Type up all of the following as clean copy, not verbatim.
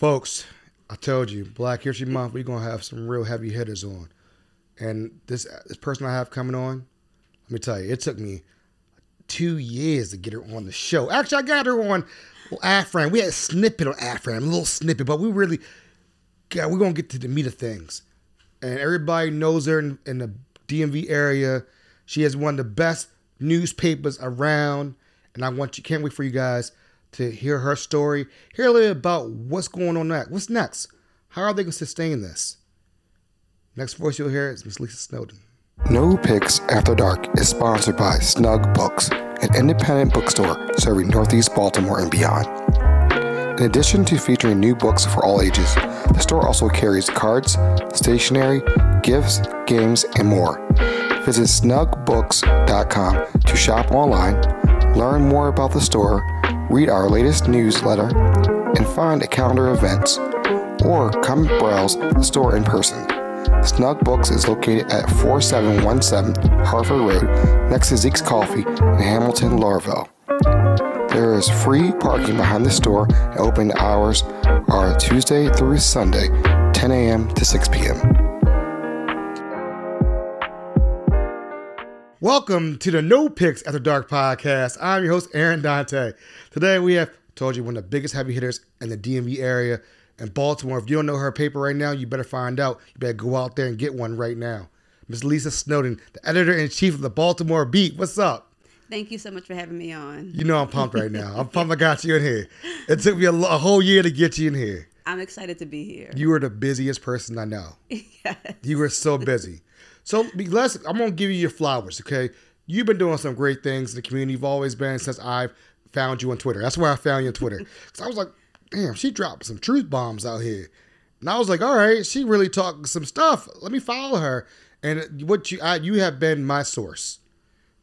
Folks, I told you, Black History Month, we're going to have some real heavy hitters on. And this person I have coming on, let me tell you, it took me 2 years to get her on the show. Actually, I got her on Afram. We had a snippet on Afram, a little snippet, but we're going to get to the meat of things. And everybody knows her in the DMV area. She has one of the best newspapers around. And can't wait for you guys to hear her story, hear a little about what's going on next. What's next? How are they going to sustain this? Next voice you'll hear is Miss Lisa Snowden. No Picks After Dark is sponsored by Snug Books, an independent bookstore serving Northeast Baltimore and beyond. In addition to featuring new books for all ages, the store also carries cards, stationery, gifts, games, and more. Visit snugbooks.com to shop online, learn more about the store, read our latest newsletter, and find a calendar of events, or come browse the store in person. Snug Books is located at 4717 Harford Road, next to Zeke's Coffee in Hamilton, Laurelville. There is free parking behind the store, and open hours are Tuesday through Sunday, 10 a.m. to 6 p.m. Welcome to the No Picks After Dark podcast. I'm your host, Aaron Dante. Today we have, told you, one of the biggest heavy hitters in the DMV area in Baltimore. If you don't know her paper right now, you better find out. You better go out there and get one right now. Miss Lisa Snowden, the Editor-In-Chief of the Baltimore Beat. What's up? Thank you so much for having me on. You know I'm pumped right now. I'm pumped I got you in here. It took me a whole year to get you in here. I'm excited to be here. You are the busiest person I know. Yes. You were so busy. So I'm going to give you your flowers, okay? You've been doing some great things in the community. You've always been since I've found you on Twitter. That's where I found you on Twitter. Because I was like, damn, she dropped some truth bombs out here. And I was like, all right, she really talking some stuff. Let me follow her. And you have been my source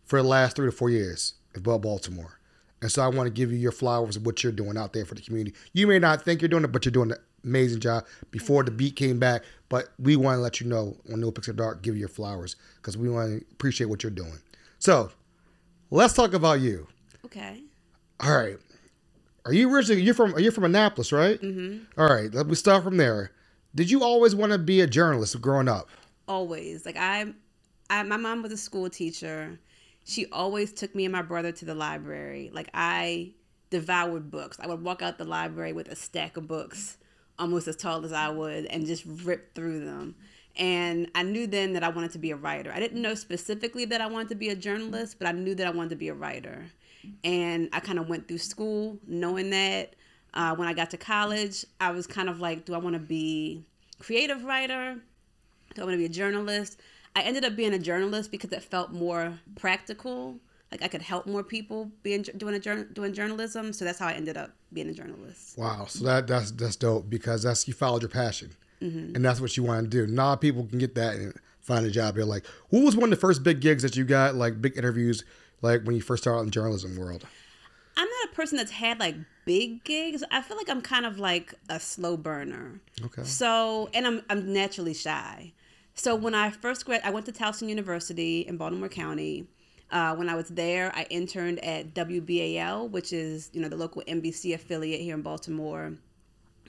for the last 3 to 4 years about Baltimore. And so I want to give you your flowers of what you're doing out there for the community. You may not think you're doing it, but you're doing an amazing job before the beat came back. But we want to let you know on No Pixar Dark, give you your flowers because we want to appreciate what you're doing. So let's talk about you. Okay. All right. Are you originally, you're from Annapolis, right? Mm-hmm. All right. Let me start from there. Did you always want to be a journalist growing up? Always. Like my mom was a school teacher. She always took me and my brother to the library. Like I devoured books. I would walk out the library with a stack of books, almost as tall as I would, and just rip through them. And I knew then that I wanted to be a writer. I didn't know specifically that I wanted to be a journalist, but I knew that I wanted to be a writer. And I kind of went through school knowing that. When I got to college, I was kind of like, do I want to be a creative writer? Do I want to be a journalist? I ended up being a journalist because it felt more practical. Like I could help more people doing journalism. So that's how I ended up being a journalist. Wow. So that's dope because you followed your passion. Mm-hmm. And that's what you want to do. Not a lot of people can get that and find a job. They're like, what was one of the first big gigs that you got, like big interviews, like when you first started in the journalism world? I'm not a person that's had like big gigs. I feel like I'm kind of like a slow burner. Okay. So, and I'm naturally shy. So when I first I went to Towson University in Baltimore County. When I was there, I interned at WBAL, which is, the local NBC affiliate here in Baltimore.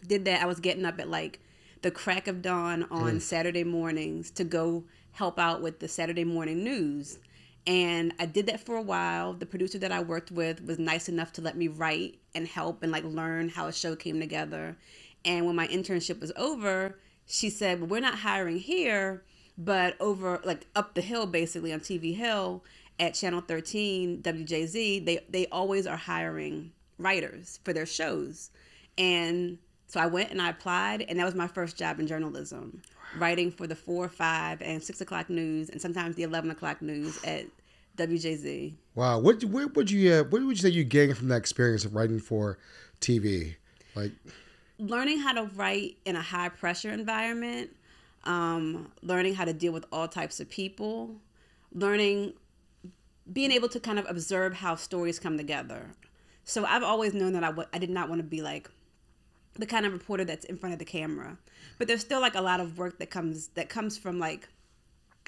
Did that. I was getting up at like the crack of dawn on Saturday mornings to go help out with the Saturday morning news. And I did that for a while. The producer that I worked with was nice enough to let me write and help and like learn how a show came together. And when my internship was over, she said, well, we're not hiring here, but over like up the hill, basically on TV Hill at Channel 13, WJZ, they always are hiring writers for their shows. And so I went and I applied, and that was my first job in journalism, writing for the 4, 5, and 6 o'clock news, and sometimes the 11 o'clock news at WJZ. Wow, what would you say you gained from that experience of writing for TV? Like learning how to write in a high pressure environment, learning how to deal with all types of people, being able to kind of observe how stories come together. So I've always known that I did not want to be like the kind of reporter that's in front of the camera. But there's still like a lot of work that comes from like,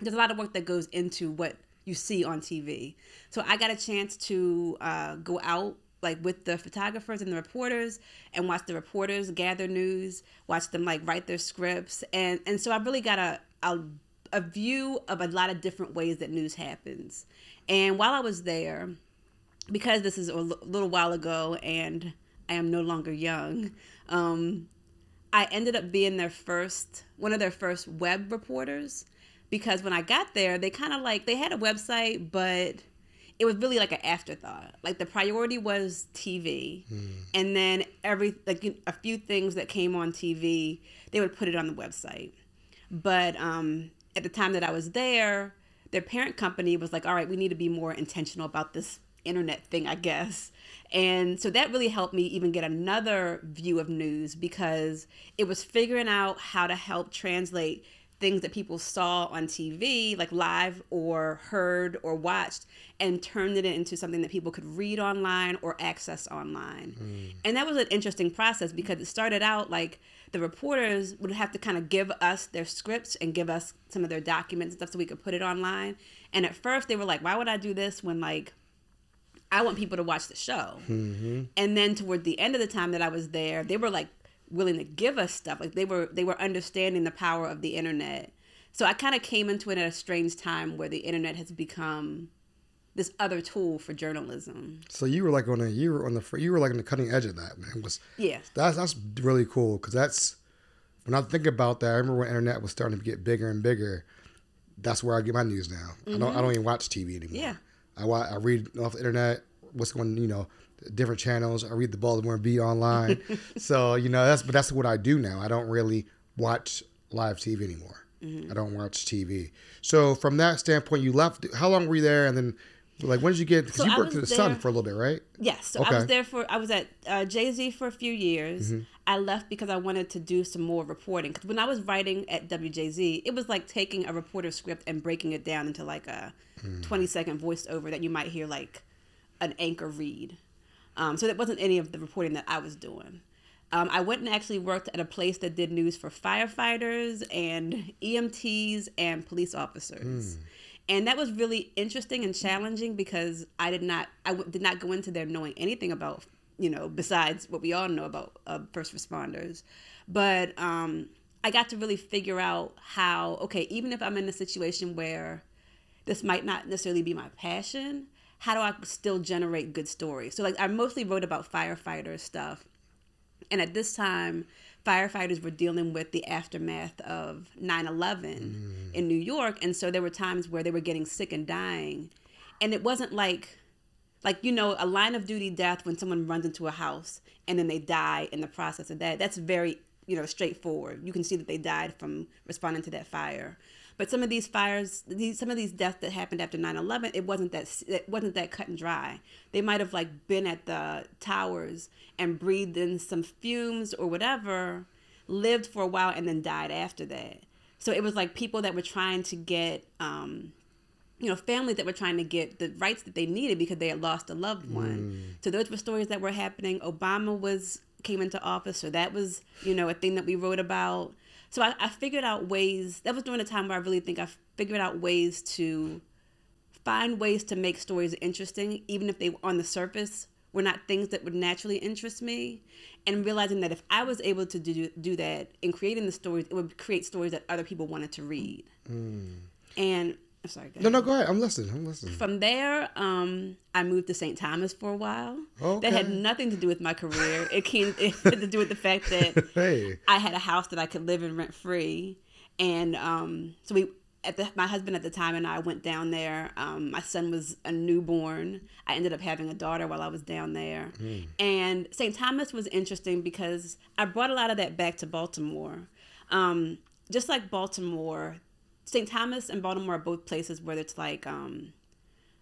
there's a lot of work that goes into what you see on TV. So I got a chance to go out like with the photographers and the reporters and watch the reporters gather news, watch them like write their scripts. And so I really got a view of a lot of different ways that news happens. And while I was there, because this is a little while ago and I am no longer young, I ended up being one of their first web reporters, because when I got there, they kind of like, they had a website, but it was really like an afterthought. Like the priority was TV, and then a few things that came on TV, they would put it on the website. But at the time that I was there, their parent company was like, all right, we need to be more intentional about this internet thing, I guess. And so that really helped me even get another view of news, because it was figuring out how to help translate things that people saw on TV, like live or heard or watched, and turned it into something that people could read online or access online. And that was an interesting process, because it started out like the reporters would have to kind of give us their scripts and give us some of their documents and stuff so we could put it online. And at first they were like, why would I do this when like I want people to watch the show? And then toward the end of the time that I was there, they were like willing to give us stuff. Like they were understanding the power of the internet. So I kind of came into it at a strange time where the internet has become this other tool for journalism. So you were like on the cutting edge of that, man. That's really cool, because that's, when I think about that, I remember when internet was starting to get bigger and bigger. That's where I get my news now. I don't even watch TV anymore. Yeah. I read off the internet what's going, different channels. I read the Baltimore Beat online. So, that's what I do now. I don't really watch live TV anymore. I don't watch TV. So from that standpoint, you left, how long were you there? And then like, when did you get, because you worked at the Sun for a little bit, right? Yes. So okay. I was at Jay-Z for a few years. I left because I wanted to do some more reporting. Because when I was writing at WJZ, it was like taking a reporter script and breaking it down into like a 20-second voiceover that you might hear like an anchor read. So that wasn't any of the reporting that I was doing. I went and actually worked at a place that did news for firefighters and EMTs and police officers. And that was really interesting and challenging, because I did not go into there knowing anything about, besides what we all know about first responders. But I got to really figure out how, okay, even if I'm in a situation where this might not necessarily be my passion, how do I still generate good stories? So like I mostly wrote about firefighter stuff. And at this time, firefighters were dealing with the aftermath of 9/11 in New York. And so there were times where they were getting sick and dying. And it wasn't like a line of duty death when someone runs into a house and then they die in the process of that. That's very, straightforward. You can see that they died from responding to that fire. But some of these fires, some of these deaths that happened after 9/11, it wasn't that cut and dry. They might have like been at the towers and breathed in some fumes or whatever, lived for a while, and then died after that. So it was like people that were trying to get, families that were trying to get the rights that they needed because they had lost a loved one. So those were stories that were happening. Obama came into office, so that was, a thing that we wrote about. So I figured out ways, that was during a time where I really think I figured out ways to find ways to make stories interesting, even if they, on the surface, were not things that would naturally interest me. And realizing that if I was able to do that in creating the stories, it would create stories that other people wanted to read. And I'm sorry, go ahead. No, go ahead. I'm listening. From there, I moved to St. Thomas for a while. Okay. That had nothing to do with my career. It had to do with the fact that I had a house that I could live in rent free. And so my husband at the time and I went down there. My son was a newborn. I ended up having a daughter while I was down there. And St. Thomas was interesting because I brought a lot of that back to Baltimore. Just like Baltimore, St. Thomas and Baltimore are both places where it's like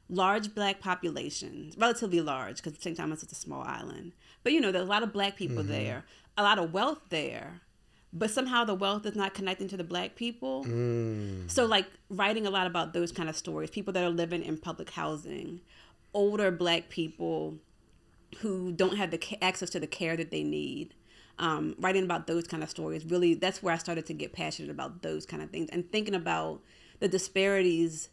large black populations, relatively large because St. Thomas is a small island. But, there's a lot of black people there, a lot of wealth there, but somehow the wealth is not connecting to the black people. So like writing a lot about those kind of stories, people that are living in public housing, older black people who don't have the access to the care that they need. Writing about those kind of stories, really, that's where I started to get passionate about those kind of things and thinking about the disparities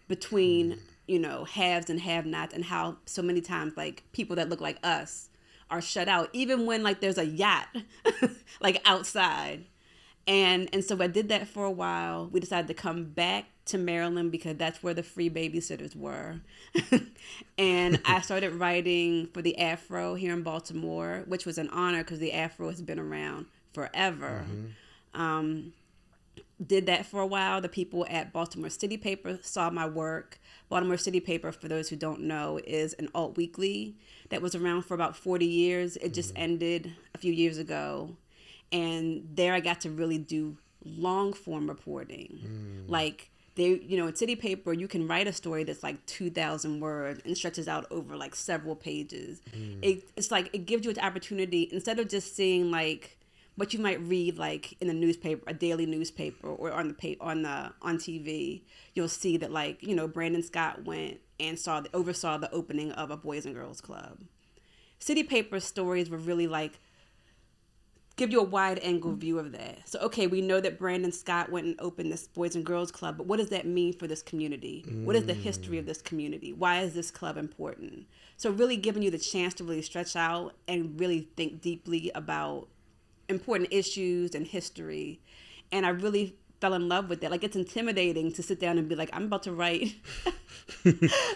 between haves and have-nots, and how so many times like people that look like us are shut out, even when like there's a yacht like outside. And so I did that for a while. We decided to come back to Maryland because that's where the free babysitters were. And I started writing for the Afro here in Baltimore, which was an honor because the Afro has been around forever. Did that for a while. The people at Baltimore City Paper saw my work. Baltimore City Paper, for those who don't know, is an alt weekly that was around for about 40 years. It just ended a few years ago. And there I got to really do long form reporting. Like in City Paper, you can write a story that's like 2,000 words and stretches out over like several pages. It's like, it gives you an opportunity, instead of just seeing like what you might read like in a newspaper, a daily newspaper, or on TV, you'll see that like, Brandon Scott went and oversaw the opening of a Boys and Girls Club. City Paper stories were really like, give you a wide angle view of that. So, okay, we know that Brandon Scott went and opened this Boys and Girls Club, but what does that mean for this community? What is the history of this community? Why is this club important? So really giving you the chance to really stretch out and really think deeply about important issues and history. And I really fell in love with that. Like, it's intimidating to sit down and be like, I'm about to write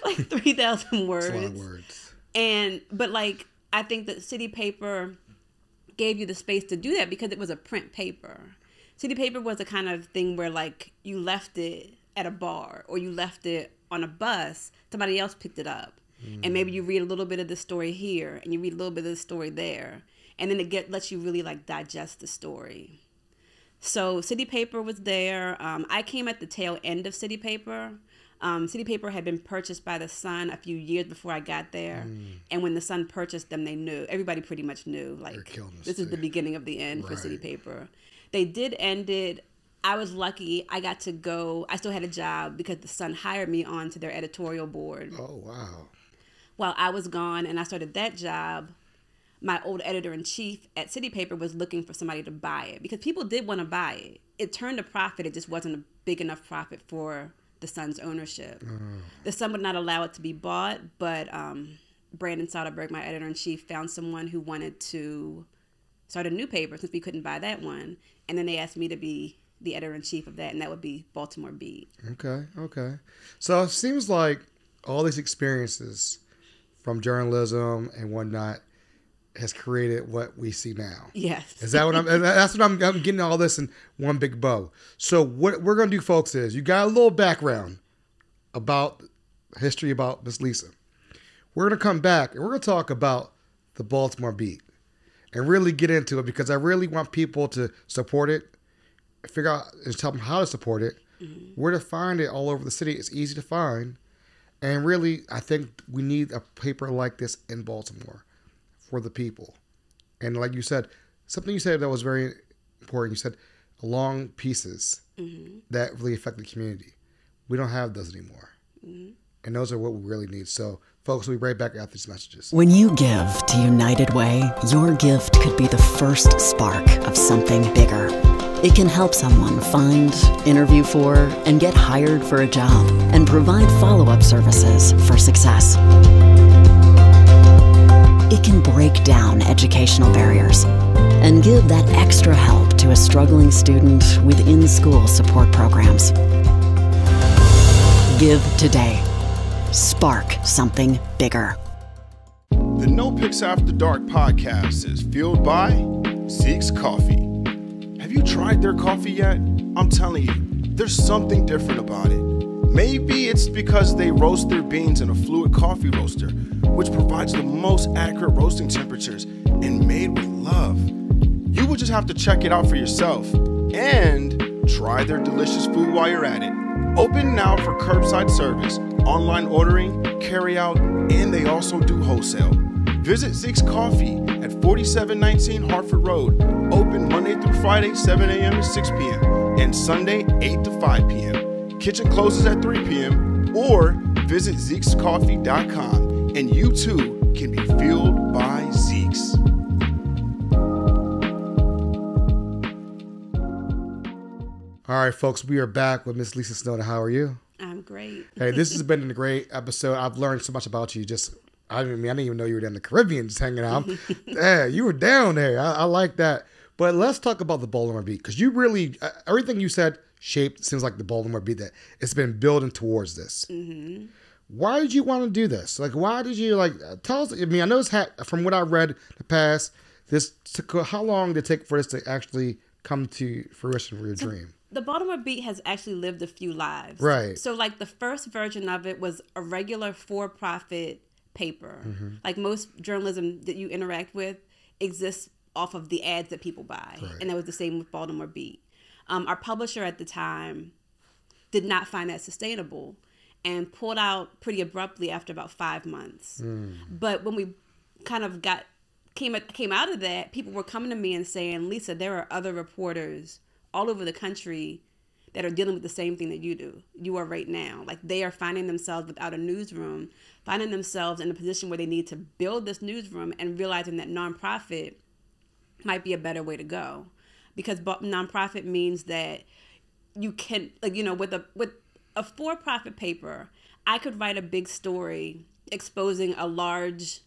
like 3,000 words. That's a lot of words. But like, I think that City Paper gave you the space to do that because it was a print paper. City Paper was the kind of thing where like you left it at a bar or you left it on a bus, somebody else picked it up. And maybe you read a little bit of the story here and you read a little bit of the story there. And then it lets you really like digest the story. So City Paper was there. I came at the tail end of City Paper. City Paper had been purchased by the Sun a few years before I got there. And when the Sun purchased them, they knew. Everybody pretty much knew, like, this is the beginning of the end for City Paper. They did end it. I was lucky. I got to go. I still had a job because the Sun hired me onto their editorial board. Oh, wow. While I was gone and I started that job, my old editor-in-chief at City Paper was looking for somebody to buy it because people did want to buy it. It turned a profit. It just wasn't a big enough profit for the Sun's ownership. The Sun would not allow it to be bought, but Brandon Soderbergh, my editor-in-chief, found someone who wanted to start a new paper since we couldn't buy that one. And then they asked me to be the editor-in-chief of that, and that would be Baltimore Beat. Okay. So it seems like all these experiences from journalism and whatnot has created what we see now. Yes. Is that what that's what I'm getting all this in one big bow. So what we're going to do, folks, is you got a little background about history about Miss Lisa. We're going to come back and we're going to talk about the Baltimore Beat and really get into it because I really want people to support it, figure out and tell them how to support it, where to find it all over the city. It's easy to find. And really, I think we need a paper like this in Baltimore for the people. And like you said, something you said that was very important. You said long pieces that really affect the community. We don't have those anymore. And those are what we really need. So, folks, we'll be right back after these messages. When you give to United Way, your gift could be the first spark of something bigger. It can help someone find, interview for, and get hired for a job, and provide follow-up services for success. It can break down educational barriers and give that extra help to a struggling student with in-school support programs. Give today. Spark something bigger. The NoPixAfterDark podcast is fueled by Zeke's Coffee. Have you tried their coffee yet? I'm telling you, there's something different about it. Maybe it's because they roast their beans in a fluid coffee roaster, which provides the most accurate roasting temperatures and made with love. You would just have to check it out for yourself and try their delicious food while you're at it. Open now for curbside service, online ordering, carry out, and they also do wholesale. Visit Zeke's Coffee at 4719 Hartford Road. Open Monday through Friday, 7 a.m. to 6 p.m. and Sunday, 8 to 5 p.m. Kitchen closes at 3 p.m. or visit Zeke'sCoffee.com and you too can be fueled by Zeke's. All right, folks, we are back with Miss Lisa Snowden. How are you? I'm great. Hey, this has been a great episode. I've learned so much about you. I didn't even know you were down in the Caribbean just hanging out. Yeah, you were down there. I like that. But let's talk about the Baltimore Beat, because you really, everything you said seems like the Baltimore Beat, that it's been building towards this. Mm-hmm. Why did you want to do this? Like, why did you, tell us? I mean, I know from what I read in the past, how long did it take for this to actually come to fruition for your dream? The Baltimore Beat has actually lived a few lives. Right. So, the first version of it was a regular for-profit paper. Mm-hmm. Like most journalism that you interact with exists off of the ads that people buy. Right. And that was the same with Baltimore Beat. Our publisher at the time did not find that sustainable and pulled out pretty abruptly after about 5 months. But when we kind of came out of that, people were coming to me and saying, Lisa, there are other reporters all over the country that are dealing with the same thing that you are right now. Like, they are finding themselves without a newsroom, finding themselves in a position where they need to build this newsroom, and realizing that nonprofit might be a better way to go. Because nonprofit means that you can, with a for-profit paper, I could write a big story exposing a large,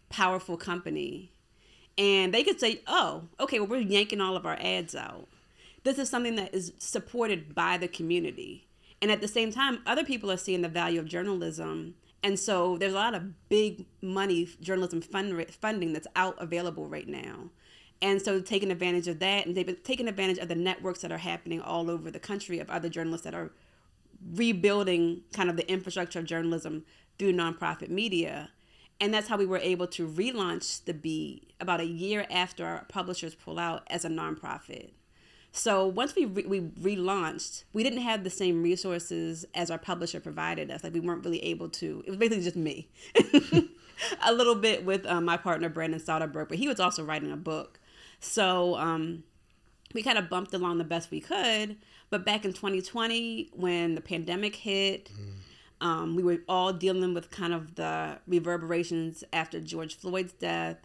powerful company, and they could say, oh, okay, well, we're yanking all of our ads out. This is something that is supported by the community. And at the same time, other people are seeing the value of journalism. And so there's a lot of big money journalism funding that's out available right now. And so taking advantage of that, and they've been taking advantage of the networks that are happening all over the country of other journalists that are rebuilding kind of the infrastructure of journalism through nonprofit media. And that's how we were able to relaunch The Beat about a year after our publishers pull out as a nonprofit. So once we relaunched, we didn't have the same resources as our publisher provided us. Like, we weren't really able to. It was basically just me. A little bit with my partner, Brandon Soderbergh, but he was also writing a book. So we kind of bumped along the best we could. But back in 2020, when the pandemic hit, we were all dealing with kind of the reverberations after George Floyd's death.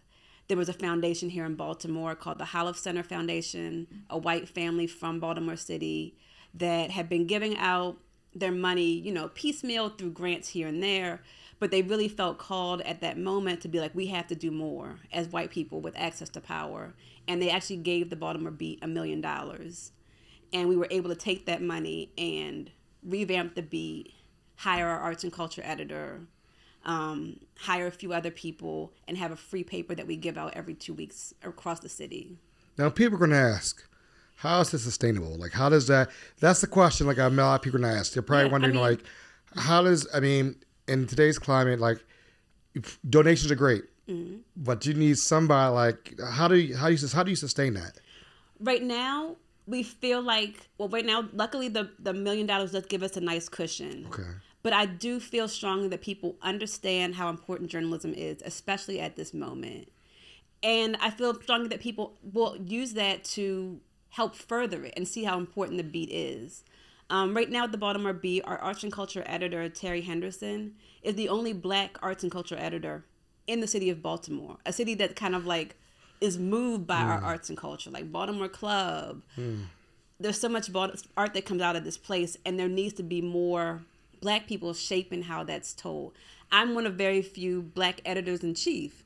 There was a foundation here in Baltimore called the Holliff Center Foundation, a white family from Baltimore City that had been giving out their money, piecemeal through grants here and there. But they really felt called at that moment to be like, we have to do more as white people with access to power. And they actually gave the Baltimore Beat $1 million. And we were able to take that money and revamp the Beat, hire our arts and culture editor, hire a few other people, and have a free paper that we give out every 2 weeks across the city. Now, people are going to ask, how is this sustainable? Like, how does that's the question, like, a lot of people are going to ask. They're probably wondering, in today's climate, like, donations are great, but you need somebody, like, how do you sustain that? Right now, we feel like, luckily the $1 million does give us a nice cushion. Okay. But I do feel strongly that people understand how important journalism is, especially at this moment. And I feel strongly that people will use that to help further it and see how important the Beat is. Right now at the Baltimore Beat, our arts and culture editor, Terry Henderson, is the only Black arts and culture editor in the city of Baltimore, a city that kind of is moved by our arts and culture, like Baltimore Club. There's so much art that comes out of this place, and there needs to be more Black people shaping how that's told. I'm one of very few Black editors-in-chief.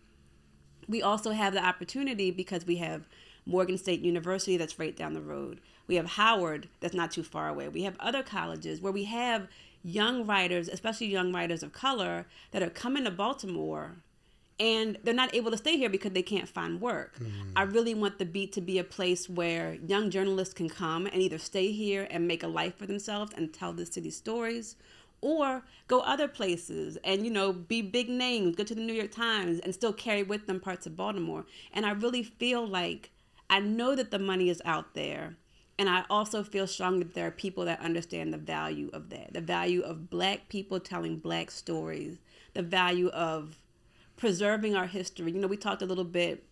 We also have the opportunity because we have Morgan State University that's right down the road. We have Howard that's not too far away. We have other colleges where we have young writers, especially young writers of color, that are coming to Baltimore, and they're not able to stay here because they can't find work. I really want the Beat to be a place where young journalists can come and either stay here and make a life for themselves and tell the city's stories, or go other places and, be big names, go to the New York Times and still carry with them parts of Baltimore. And I really feel like I know that the money is out there. And I also feel strongly that there are people that understand the value of that, the value of Black people telling Black stories, the value of preserving our history. We talked a little bit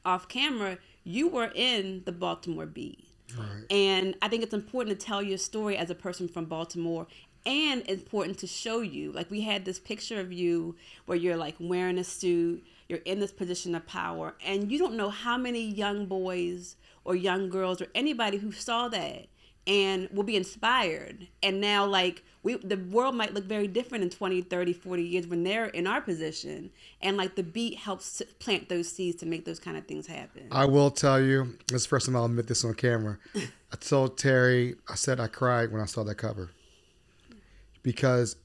off camera. You were in the Baltimore Beat. Right. And I think it's important to tell your story as a person from Baltimore, and important to show you. Like, we had this picture of you where you're wearing a suit, you're in this position of power, and you don't know how many young boys or young girls or anybody who saw that and will be inspired. And now, like, the world might look very different in 20, 30, 40 years when they're in our position. And, like, the beat helps plant those seeds to make those kind of things happen. I will tell you, this is the first time I'll admit this on camera. I told Terry, I said I cried when I saw that cover. Because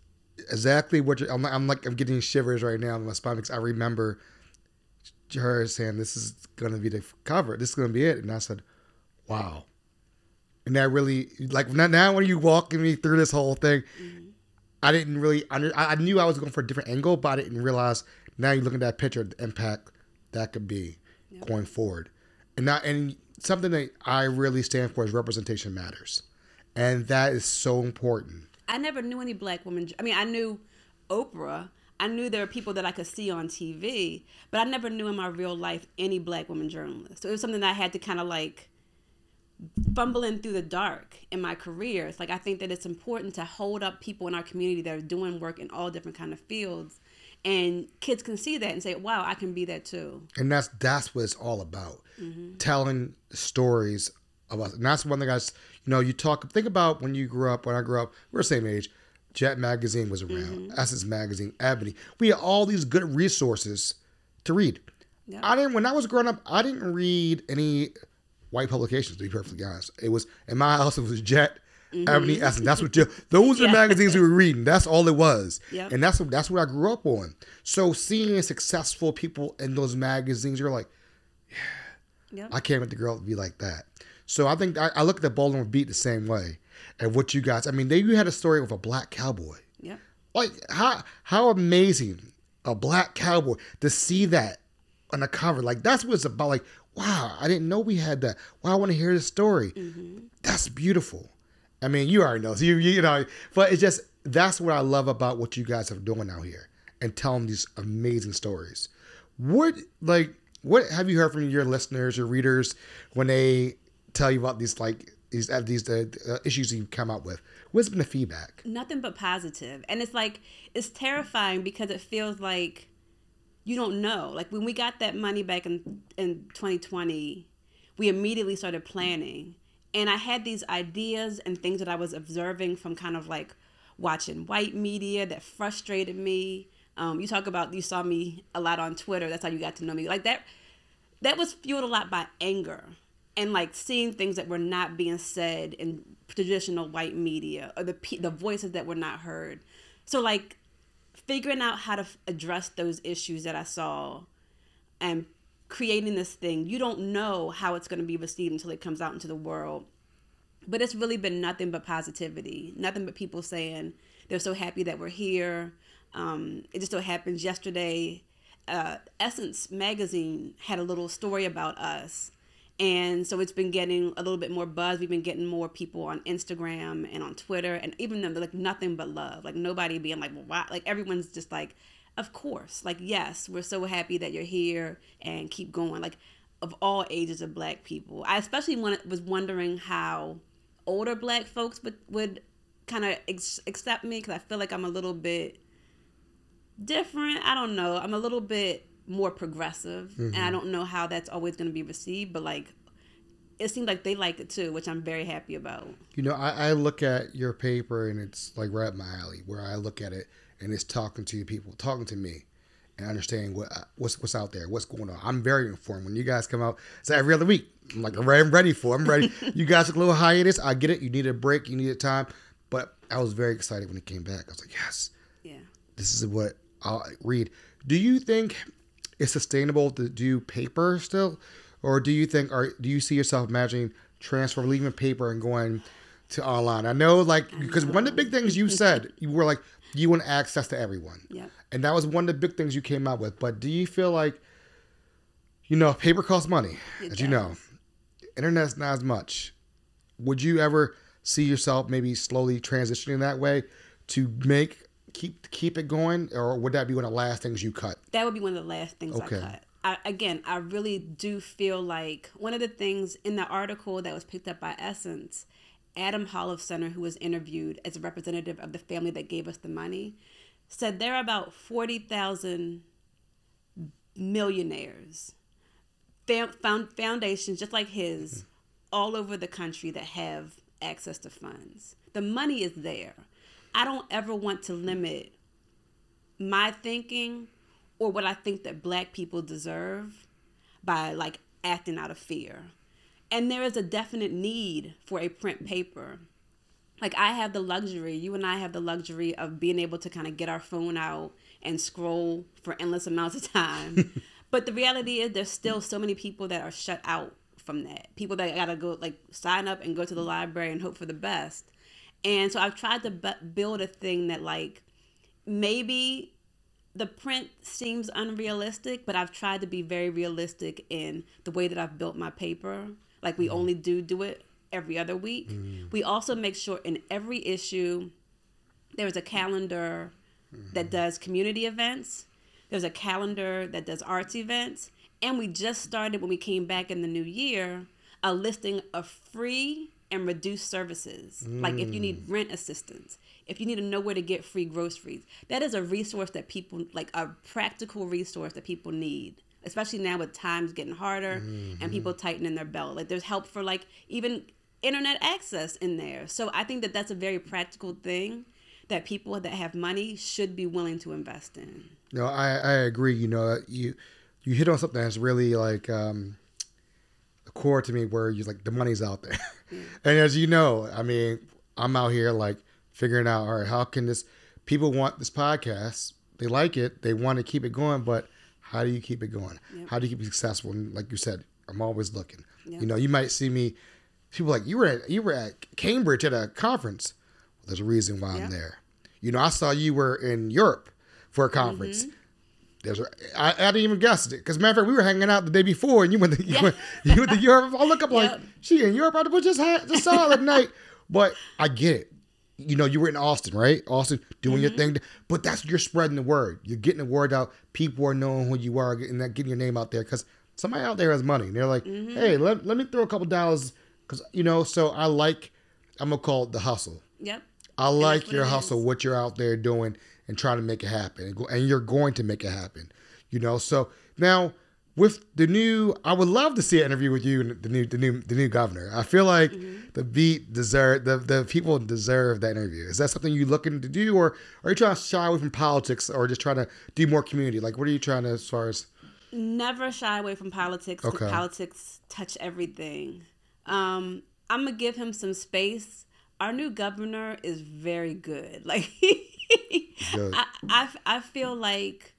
exactly what I'm getting shivers right now in my spine because I remember her saying, this is going to be the cover. This is going to be it. And I said, wow. And that really, like, now when you walking me through this whole thing, I didn't really, I knew I was going for a different angle, but I didn't realize now you look at that picture, the impact that could be going forward. And something that I really stand for is representation matters. And that is so important. I never knew any black women. I mean, I knew Oprah. I knew there were people that I could see on TV, but I never knew in my real life any black women journalists. So it was something that I had to kind of like fumbling through the dark in my career. It's like, I think that it's important to hold up people in our community that are doing work in all different kind of fields, and kids can see that and say, wow, I can be that too. And that's what it's all about. Telling stories of us. And that's one thing you think about when I grew up, we're the same age. Jet Magazine was around, Essence Magazine, Ebony. We had all these good resources to read. Yep. When I was growing up, I didn't read any white publications, to be perfectly honest. It was, in my house, it was Jet, Ebony, Essence. That's what those are the magazines we were reading. That's all it was. Yep. And that's what I grew up on. So seeing successful people in those magazines, you're like, I can't let the girl be like that. So I think I look at the Baltimore Beat the same way. And what you guys, you had a story of a black cowboy. Yeah. Like, how amazing a black cowboy to see that on the cover. Like, that's what it's about. Like, wow, I didn't know we had that. Wow, I want to hear this story. That's beautiful. I mean, you already know. So you know, but it's just, that's what I love about what you guys are doing out here and telling these amazing stories. What have you heard from your listeners, your readers, when they tell you about these issues you come out with? What's been the feedback? Nothing but positive. And it's like, it's terrifying because it feels like you don't know. Like, when we got that money back in 2020, we immediately started planning. And I had these ideas and things that I was observing from kind of like watching white media that frustrated me. You saw me a lot on Twitter. That's how you got to know me. Like, that was fueled a lot by anger. And like seeing things that were not being said in traditional white media, or the voices that were not heard. So like figuring out how to address those issues that I saw and creating this thing, you don't know how it's going to be received until it comes out into the world. But it's really been nothing but positivity, nothing but people saying they're so happy that we're here. It just so happens yesterday, Essence Magazine had a little story about us. And so it's been getting a little bit more buzz. We've been getting more people on Instagram and on Twitter, and even them, like, nothing but love. Like, nobody being like, well, why? Like, everyone's just like, of course. Like, yes, we're so happy that you're here and keep going. Like, of all ages of black people. I especially was wondering how older black folks would kind of accept me, because I feel like I'm a little bit different. I don't know. I'm a little bit more progressive, and I don't know how that's always going to be received, but like it seems like they like it too, which I'm very happy about. You know, I look at your paper and it's like right up my alley, where I look at it and it's talking to people, talking to me, and understanding what's out there, what's going on. I'm very informed. When you guys come out, it's every other week. I'm like, I'm ready. You guys took a little hiatus. I get it. You needed a break. You needed time. But I was very excited when it came back. I was like, yes. Yeah. This is what I'll read. Do you think it's sustainable to do paper still? Or do you see yourself imagining leaving paper and going to online? I know, because one of the big things you said, you were like, you want access to everyone. Yeah. And that was one of the big things you came out with. But do you feel like, paper costs money, as you know. Internet's not as much. Would you ever see yourself maybe slowly transitioning that way to keep it going? Or would that be one of the last things you cut? That would be one of the last things I cut. I really do feel like one of the things in the article that was picked up by Essence, Adam Hollofcenter, who was interviewed as a representative of the family that gave us the money, said there are about 40,000 millionaires, foundations just like his, all over the country that have access to funds. The money is there. I don't ever want to limit my thinking or what I think that Black people deserve by like acting out of fear. And there is a definite need for a print paper. Like I have the luxury, you and I have the luxury of being able to kind of get our phone out and scroll for endless amounts of time. But the reality is there's still so many people that are shut out from that. People that gotta go like sign up and go to the library and hope for the best. And so I've tried to build a thing that like maybe the print seems unrealistic, but I've tried to be very realistic in the way that I've built my paper. Like we only do it every other week. We also make sure in every issue there's a calendar that does community events. There's a calendar that does arts events. And we just started, when we came back in the new year, a listing of free and reduced services. Like if you need rent assistance, if you need to know where to get free groceries. That is a resource that people, like a practical resource that people need. Especially now with times getting harder and people tightening their belt. Like there's help for like even internet access in there. So I think that that's a very practical thing that people that have money should be willing to invest in. No, I agree. You know, you hit on something that's really like core to me, where you like the money's out there. And as you know, I mean, I'm out here like figuring out, all right, how can this, people want this podcast, they like it, they want to keep it going, but how do you keep it going? How do you keep it successful? And like you said, I'm always looking. You know, you might see me, people like, you were at Cambridge at a conference. Well, there's a reason why I'm there. You know, I saw you were in Europe for a conference. I didn't even guess it. Because matter of fact, we were hanging out the day before, and you went to Europe. I look up like, she in Europe. I just saw her at night. But I get it. You know, you were in Austin, right? Austin, doing your thing. But you're spreading the word. You're getting the word out. People are knowing who you are, and getting your name out there. Because somebody out there has money. And they're like, hey, let me throw a couple dollars. Because, you know, so I'm going to call it the hustle. Yep. I like your hustle, what you're out there doing and trying to make it happen. And you're going to make it happen. You know, so now with the new, I would love to see an interview with you and the new governor. I feel like the beat the people deserve that interview. Is that something you're looking to do, or are you trying to shy away from politics, or just trying to do more community? Like, what are you trying to, as far as? Never shy away from politics. Okay. Politics touch everything. I'm going to give him some space. Our new governor is very good. Like, good. I feel like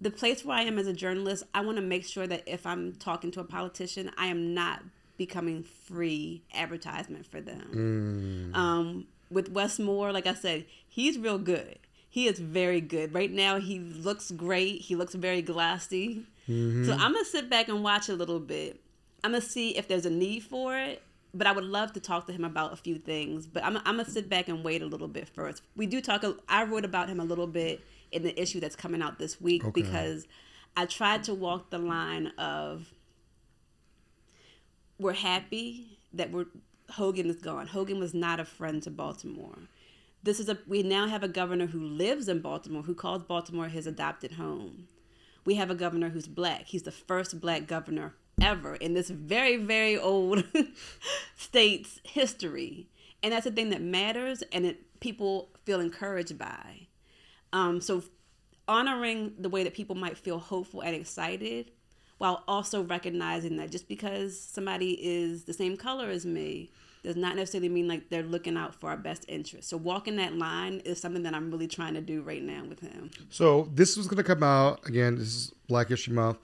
the place where I am as a journalist, I want to make sure that if I'm talking to a politician, I am not becoming free advertisement for them. With Wes Moore, like I said, he's real good. He is very good. Right now, he looks great. He looks very glassy. So I'm going to sit back and watch a little bit. I'm going to see if there's a need for it. But I would love to talk to him about a few things. But I'm going to sit back and wait a little bit first. We do talk. I wrote about him a little bit in the issue that's coming out this week because I tried to walk the line of we're happy that Hogan is gone. Hogan was not a friend to Baltimore. We now have a governor who lives in Baltimore, who calls Baltimore his adopted home. We have a governor who's Black. He's the first Black governor ever in this very, very old state's history. And that's the thing that matters, and people feel encouraged by. So honoring the way that people might feel hopeful and excited, while also recognizing that just because somebody is the same color as me does not necessarily mean like they're looking out for our best interest. So walking that line is something that I'm really trying to do right now with him. So this was going to come out, again, this is Black History Month,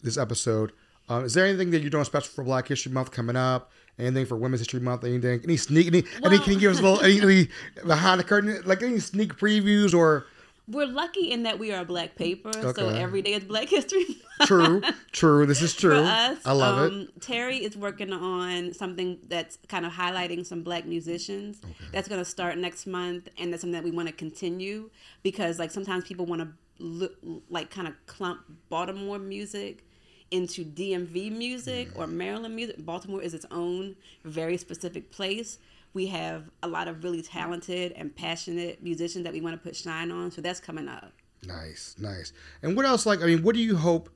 this episode. Is there anything that you're doing special for Black History Month coming up? Anything for Women's History Month? Anything? Can you give us a little any behind the curtain, like any sneak previews or? We're lucky in that we are a Black paper, so every day is Black History Month. True. This is true. For us, I love it. Terry is working on something that's kind of highlighting some Black musicians. That's going to start next month, and that's something that we want to continue because, like, sometimes people want to like kind of clump Baltimore music into DMV music or Maryland music. Baltimore is its own very specific place. We have a lot of really talented and passionate musicians that we want to put shine on. So that's coming up. Nice. And what else, what do you hope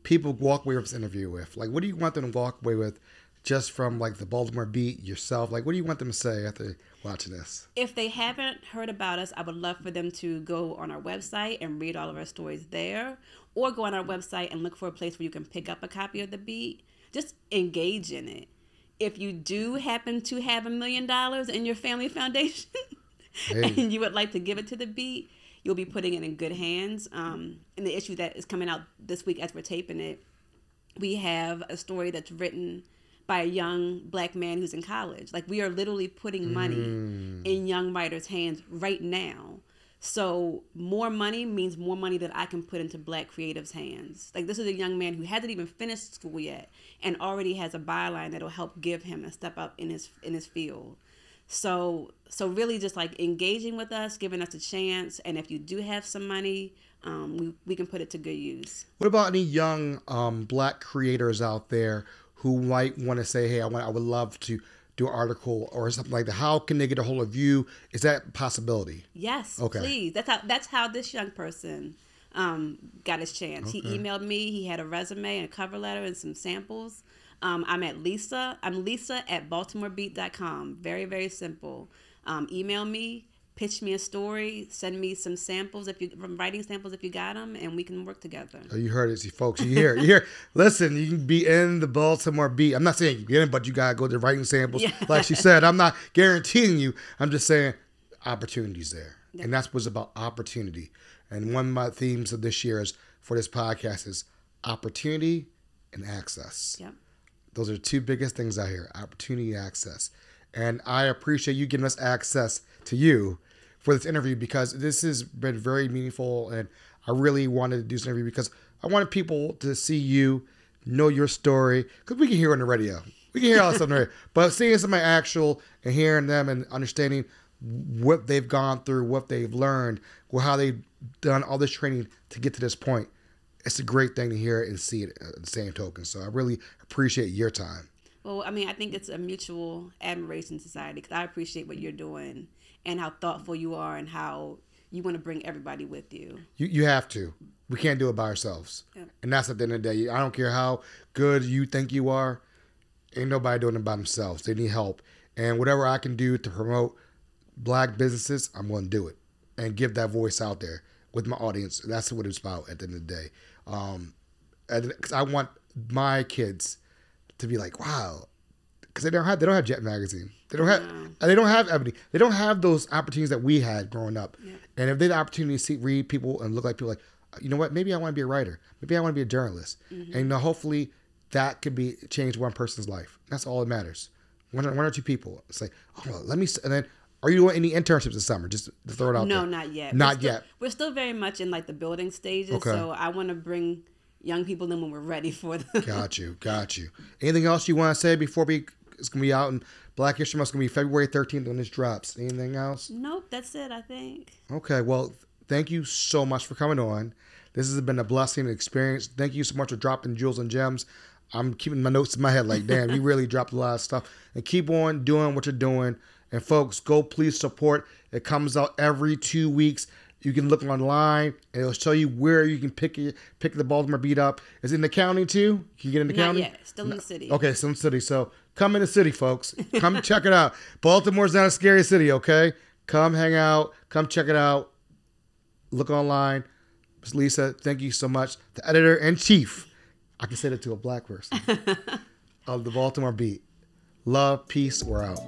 people walk away from this interview with? Like, what do you want them to walk away with just from like the Baltimore Beat, yourself? Like, what do you want them to say after watching this? If they haven't heard about us, I would love for them to go on our website and read all of our stories there, or go on our website and look for a place where you can pick up a copy of the Beat. Just engage in it. If you do happen to have $1 million in your family foundation and you would like to give it to the Beat, you'll be putting it in good hands. And the issue that is coming out this week as we're taping it, we have a story that's written by a young Black man who's in college. Like, we are literally putting money in young writers' hands right now. So more money means more money that I can put into Black creatives' hands. Like, this is a young man who hasn't even finished school yet and already has a byline that'll help give him a step up in his field. So really just like engaging with us, giving us a chance. And if you do have some money, we can put it to good use. What about any young Black creators out there who might want to say, hey, I would love to do an article or something like that? How can they get a hold of you? Is that a possibility? Yes, okay. Please. That's how this young person got his chance. Okay. He emailed me. He had a resume and a cover letter and some samples. I'm Lisa at BaltimoreBeat.com. Very, very simple. Email me, pitch me a story, send me some samples writing samples if you got them, and we can work together. Oh, you heard it, folks. You hear. Listen, you can be in the Baltimore Beat. I'm not saying you get in, but you gotta go to writing samples. Yeah. Like she said, I'm not guaranteeing you. I'm just saying opportunities there, yeah. And that's what's about opportunity. And one of my themes of this year for this podcast is opportunity and access. Yeah. Those are the two biggest things out here: opportunity and access. And I appreciate you giving us access to you for this interview, because this has been very meaningful, and I really wanted to do this interview because I wanted people to see you, know your story, because we can hear it on the radio. We can hear all this stuff on the radio. But seeing somebody actual and hearing them and understanding what they've gone through, what they've learned, how they've done all this training to get to this point, it's a great thing to hear it and see it at the same token. So I really appreciate your time. Well, I mean, I think it's a mutual admiration society, because I appreciate what you're doing and how thoughtful you are and how you want to bring everybody with you. You have to. We can't do it by ourselves. Yeah. And that's at the end of the day. I don't care how good you think you are. Ain't nobody doing it by themselves. They need help. And whatever I can do to promote Black businesses, I'm going to do it and give that voice out there with my audience. That's what it's about at the end of the day. Because I want my kids to be like, wow, because they don't have Jet Magazine. They don't have Ebony. They don't have those opportunities that we had growing up. Yeah. And if they had the opportunity to read people and look like people, like, you know what, maybe I want to be a writer. Maybe I want to be a journalist. Mm-hmm. And hopefully that could be change one person's life. That's all that matters. One or two people. It's like, oh, well, let me. And then, are you doing any internships this summer? Just to throw it out there. No, not yet. Not yet. We're still very much in like the building stages. Okay. So I want to bring young people in when we're ready for them. Got you. Anything else you want to say before it's going to be out in Black History Month? It's going to be February 13th when this drops. Anything else? Nope, that's it, I think. Okay, well, thank you so much for coming on. This has been a blessing and experience. Thank you so much for dropping jewels and gems. I'm keeping my notes in my head like, damn, you really dropped a lot of stuff. And keep on doing what you're doing. And folks, go please support. It comes out every 2 weeks. You can look online, and it'll show you where you can pick the Baltimore Beat up. Is it in the county, too? Can you get in the county? Not yet. Still in the city. Okay, still in the city. So come in the city, folks. Come check it out. Baltimore's not a scary city, okay? Come hang out. Come check it out. Look online. Ms. Lisa, thank you so much. The Editor-In-Chief. I can say that to a Black person. Of the Baltimore Beat. Love, peace, we're out.